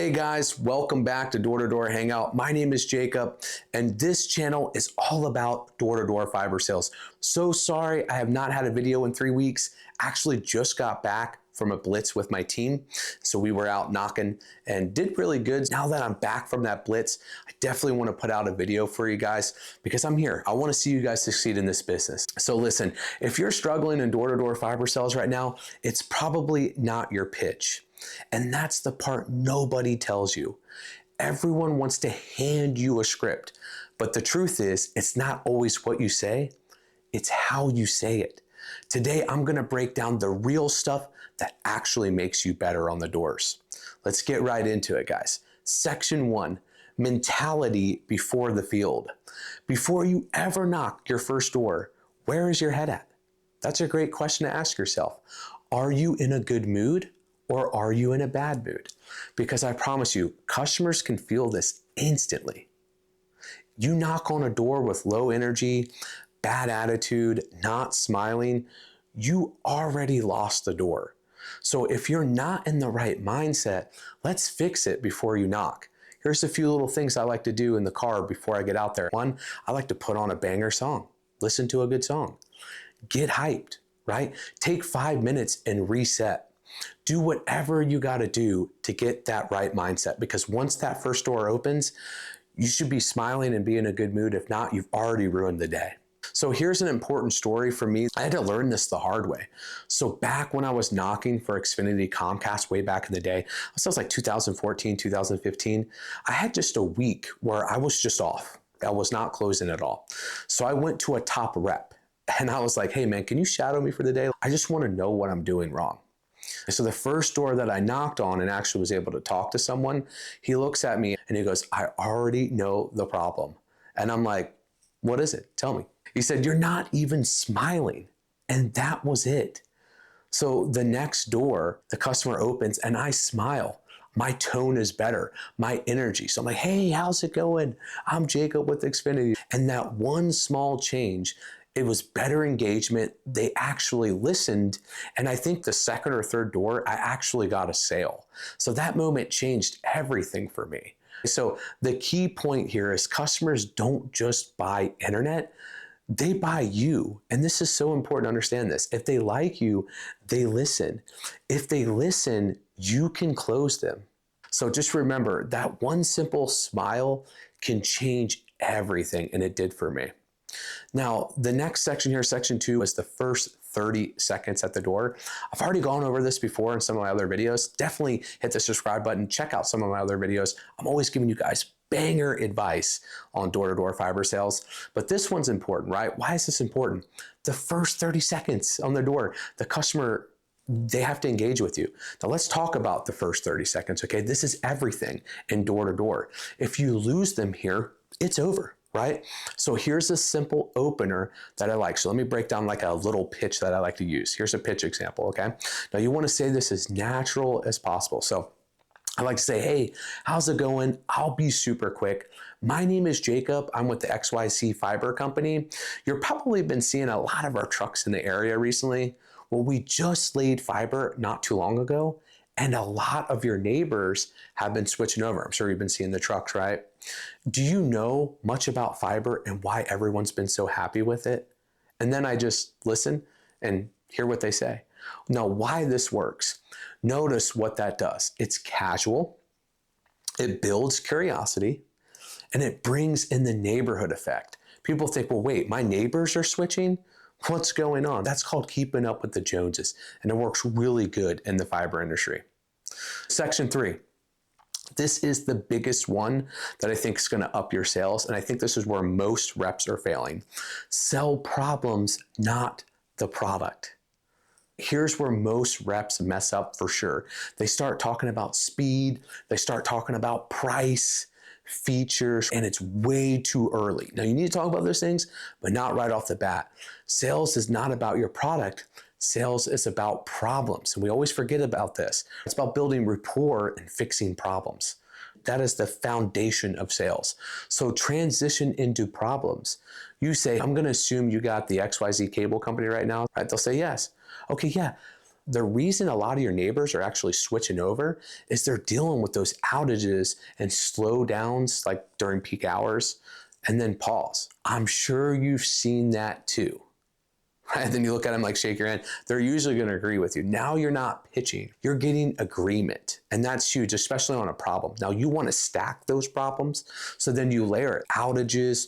Hey guys, welcome back to Door-to-Door Hangout. My name is Jacob, and this channel is all about door-to-door fiber sales. So sorry I have not had a video in 3 weeks. Actually just got back from a blitz with my team. So we were out knocking and did really good. Now that I'm back from that blitz, I definitely want to put out a video for you guys because I'm here. I want to see you guys succeed in this business. So listen, if you're struggling in door-to-door fiber sales right now, it's probably not your pitch. And that's the part nobody tells you. Everyone wants to hand you a script, but the truth is, it's not always what you say, it's how you say it. Today, I'm gonna break down the real stuff that actually makes you better on the doors. Let's get right into it, guys. Section 1, mentality before the field. Before you ever knock your first door, where is your head at? That's a great question to ask yourself. Are you in a good mood? Or are you in a bad mood? Because I promise you, customers can feel this instantly. You knock on a door with low energy, bad attitude, not smiling, you already lost the door. So if you're not in the right mindset, let's fix it before you knock. Here's a few little things I like to do in the car before I get out there. One, I like to put on a banger song. Listen to a good song. Get hyped, right? Take 5 minutes and reset. Do whatever you got to do to get that right mindset, because once that first door opens, you should be smiling and be in a good mood. If not, you've already ruined the day. So here's an important story for me. I had to learn this the hard way. So back when I was knocking for Xfinity Comcast way back in the day, this was like 2014, 2015, I had just a week where I was just off. I was not closing at all. So I went to a top rep and I was like, hey man, can you shadow me for the day? I just want to know what I'm doing wrong. So the first door that I knocked on and actually was able to talk to someone, he looks at me and he goes, I already know the problem. And I'm like, what is it? Tell me. He said, you're not even smiling. And that was it. So the next door, the customer opens and I smile. My tone is better, my energy. So I'm like, hey, how's it going? I'm Jacob with Xfinity. And that one small change, it was better engagement. They actually listened. And I think the second or third door, I actually got a sale. So that moment changed everything for me. So the key point here is customers don't just buy internet, they buy you. And this is so important to understand this. If they like you, they listen. If they listen, you can close them. So just remember that one simple smile can change everything. And it did for me. Now, the next section here, section 2, is the first 30 seconds at the door. I've already gone over this before in some of my other videos. Definitely hit the subscribe button. Check out some of my other videos. I'm always giving you guys banger advice on door-to-door fiber sales. But this one's important, right? Why is this important? The first 30 seconds on the door, the customer, they have to engage with you. Now let's talk about the first 30 seconds, okay? This is everything in door-to-door. If you lose them here, it's over. Right? So here's a simple opener that I like. So let me break down like a little pitch that I like to use. Here's a pitch example, okay? Now you want to say this as natural as possible. So I like to say, hey, how's it going? I'll be super quick. My name is Jacob. I'm with the XYZ Fiber Company. You've probably been seeing a lot of our trucks in the area recently. Well, we just laid fiber not too long ago, and a lot of your neighbors have been switching over. I'm sure you've been seeing the trucks, right? Do you know much about fiber and why everyone's been so happy with it? And then I just listen and hear what they say. Now, why this works, notice what that does. It's casual, it builds curiosity, and it brings in the neighborhood effect. People think, well, wait, my neighbors are switching? What's going on? That's called keeping up with the Joneses, and it works really good in the fiber industry. Section 3. This is the biggest one that I think is going to up your sales, and I think this is where most reps are failing. Sell problems, not the product. Here's where most reps mess up for sure. They start talking about speed, they start talking about price, features, and it's way too early. Now you need to talk about those things, but not right off the bat. Sales is not about your product. Sales is about problems. And we always forget about this. It's about building rapport and fixing problems. That is the foundation of sales. So transition into problems. You say, I'm going to assume you got the XYZ cable company right now. Right? They'll say, yes. Okay, yeah. The reason a lot of your neighbors are actually switching over is they're dealing with those outages and slow downs like during peak hours and then pause. I'm sure you've seen that too. Right? And then you look at them like shake your hand. They're usually going to agree with you. Now you're not pitching, you're getting agreement. And that's huge, especially on a problem. Now you want to stack those problems. So then you layer it. Outages,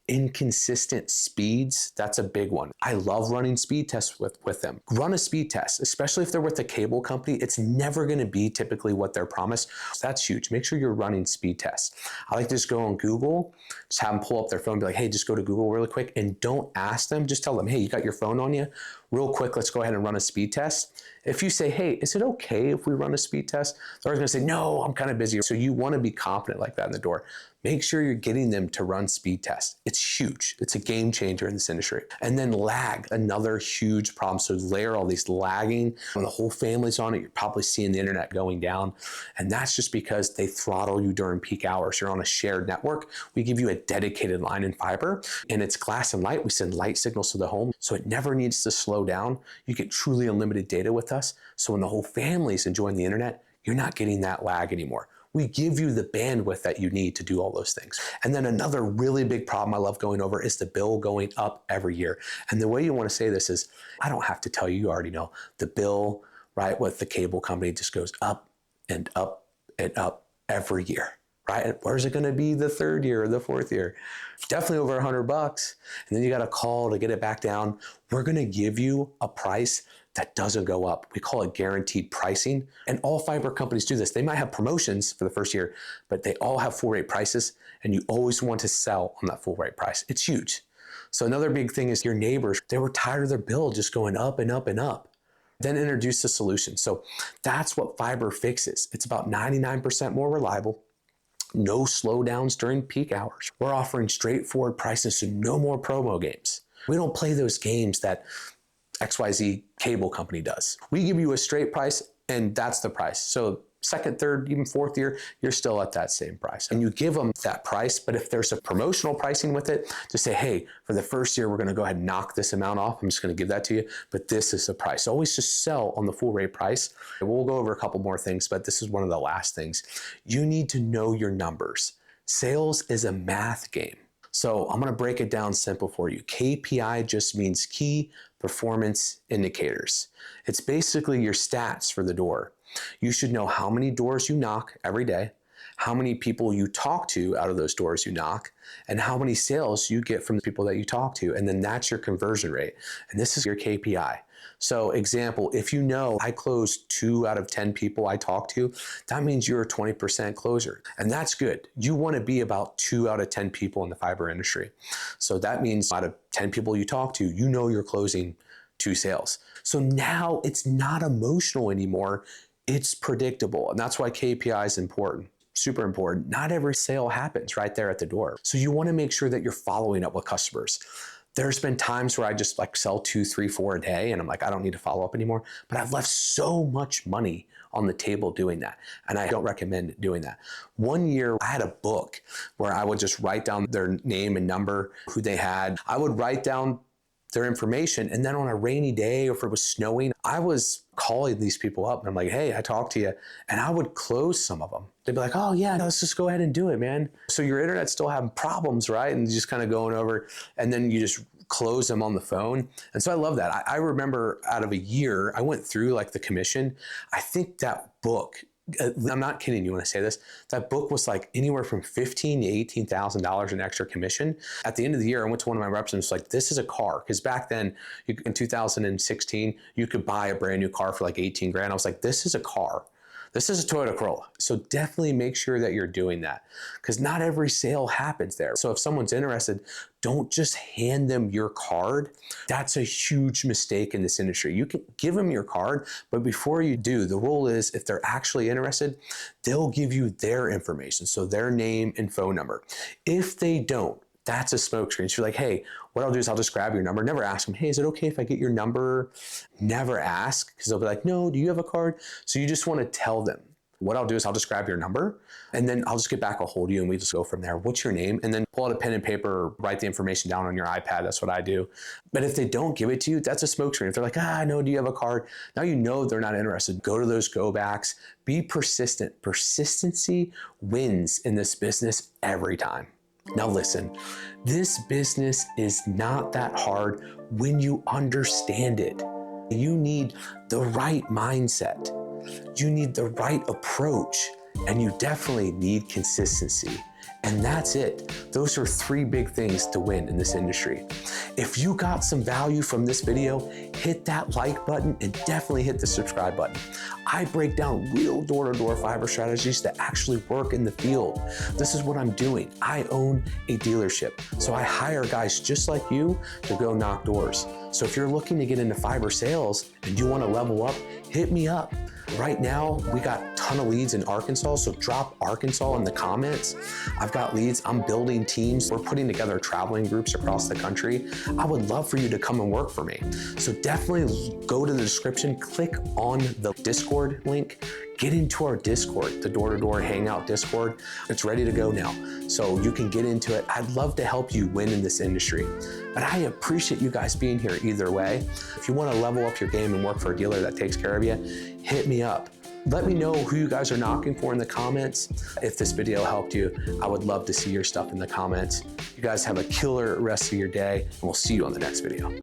inconsistent speeds, that's a big one. I love running speed tests with them. Run a speed test, especially if they're with a cable company. It's never going to be typically what they're promised. So that's huge. Make sure you're running speed tests. I like to just go on Google, just have them pull up their phone and be like, hey, just go to Google really quick, and don't ask them. Just tell them, hey, you got your phone on you? Real quick, let's go ahead and run a speed test. If you say, hey, is it okay if we run a speed test? They're always gonna say, no, I'm kind of busy. So you wanna be confident like that in the door. Make sure you're getting them to run speed tests. It's huge. It's a game changer in this industry. And then lag, another huge problem. So layer all these lagging. When the whole family's on it, you're probably seeing the internet going down. And that's just because they throttle you during peak hours. You're on a shared network. We give you a dedicated line in fiber, and it's glass and light. We send light signals to the home, so it never needs to slow down. You get truly unlimited data with us. So when the whole family's enjoying the internet, you're not getting that lag anymore. We give you the bandwidth that you need to do all those things. And then another really big problem I love going over is the bill going up every year. And the way you want to say this is, I don't have to tell you, you already know, the bill, right, with the cable company just goes up and up and up every year, right? And where's it going to be the third year or the fourth year? Definitely over $100. And then you got to call to get it back down. We're going to give you a price that doesn't go up. We call it guaranteed pricing. And all fiber companies do this. They might have promotions for the first year, but they all have full rate prices, and you always want to sell on that full rate price. It's huge. So another big thing is your neighbors, they were tired of their bill just going up and up and up. Then introduce a solution. So that's what fiber fixes. It's about 99% more reliable. No slowdowns during peak hours. We're offering straightforward prices, so no more promo games. We don't play those games that XYZ cable company does. We give you a straight price, and that's the price. So second, third, even fourth year, you're still at that same price. And you give them that price, but if there's a promotional pricing with it, just say, hey, for the first year, we're gonna go ahead and knock this amount off. I'm just gonna give that to you, but this is the price. Always just sell on the full rate price. We'll go over a couple more things, but this is one of the last things. You need to know your numbers. Sales is a math game. So I'm gonna break it down simple for you. KPI just means key performance indicators. It's basically your stats for the door. You should know how many doors you knock every day, how many people you talk to out of those doors you knock, and how many sales you get from the people that you talk to. And then that's your conversion rate. And this is your KPI. So example, if you know I close 2 out of 10 people I talk to, that means you're a 20% closer. And that's good. You want to be about 2 out of 10 people in the fiber industry. So that means out of 10 people you talk to, you know you're closing 2 sales. So now it's not emotional anymore. It's predictable. And that's why KPI is important. Super important. Not every sale happens right there at the door. So you want to make sure that you're following up with customers. There's been times where I just like sell 2, 3, 4 a day, and I'm like, I don't need to follow up anymore. But I've left so much money on the table doing that, and I don't recommend doing that. One year, I had a book where I would just write down their name and number, who they had. I would write down their information, and then on a rainy day or if it was snowing, I was calling these people up, and I'm like, hey, I talked to you, and I would close some of them. They'd be like, oh yeah, let's just go ahead and do it, man. So your internet's still having problems, right? And just kind of going over, and then you just close them on the phone. And so I love that. I remember out of a year, I went through like the commission. I think that book, I'm not kidding you when I say this, that book was like anywhere from $15,000 to $18,000 in extra commission. At the end of the year, I went to one of my reps and was like, this is a car. Because back then, in 2016, you could buy a brand new car for like 18 grand. I was like, this is a car. This is a Toyota Corolla. So definitely make sure that you're doing that, because not every sale happens there. So if someone's interested, don't just hand them your card. That's a huge mistake in this industry. You can give them your card, but before you do, the rule is if they're actually interested, they'll give you their information. So their name and phone number. If they don't, that's a smoke screen. So you're like, hey, what I'll do is I'll just grab your number. Never ask them, hey, is it okay if I get your number? Never ask, because they'll be like, no, do you have a card? So you just want to tell them. What I'll do is I'll just grab your number and then I'll just get back a hold of you and we just go from there. What's your name? And then pull out a pen and paper, write the information down on your iPad. That's what I do. But if they don't give it to you, that's a smoke screen. If they're like, no, do you have a card? Now you know they're not interested. Go to those go backs. Be persistent. Persistency wins in this business every time. Now listen, this business is not that hard when you understand it. You need the right mindset. You need the right approach, and you definitely need consistency. And that's it. Those are 3 big things to win in this industry. If you got some value from this video, hit that like button and definitely hit the subscribe button. I break down real door-to-door fiber strategies that actually work in the field. This is what I'm doing. I own a dealership, so I hire guys just like you to go knock doors. So if you're looking to get into fiber sales and you want to level up, hit me up. Right now, we got a ton of leads in Arkansas, so drop Arkansas in the comments. I've got leads, I'm building teams. We're putting together traveling groups across the country. I would love for you to come and work for me. So definitely go to the description, click on the Discord link, get into our Discord, the door-to-door hangout Discord. It's ready to go now, so you can get into it. I'd love to help you win in this industry, but I appreciate you guys being here either way. If you want to level up your game and work for a dealer that takes care of you, hit me up. Let me know who you guys are knocking for in the comments. If this video helped you, I would love to see your stuff in the comments. You guys have a killer rest of your day, and we'll see you on the next video.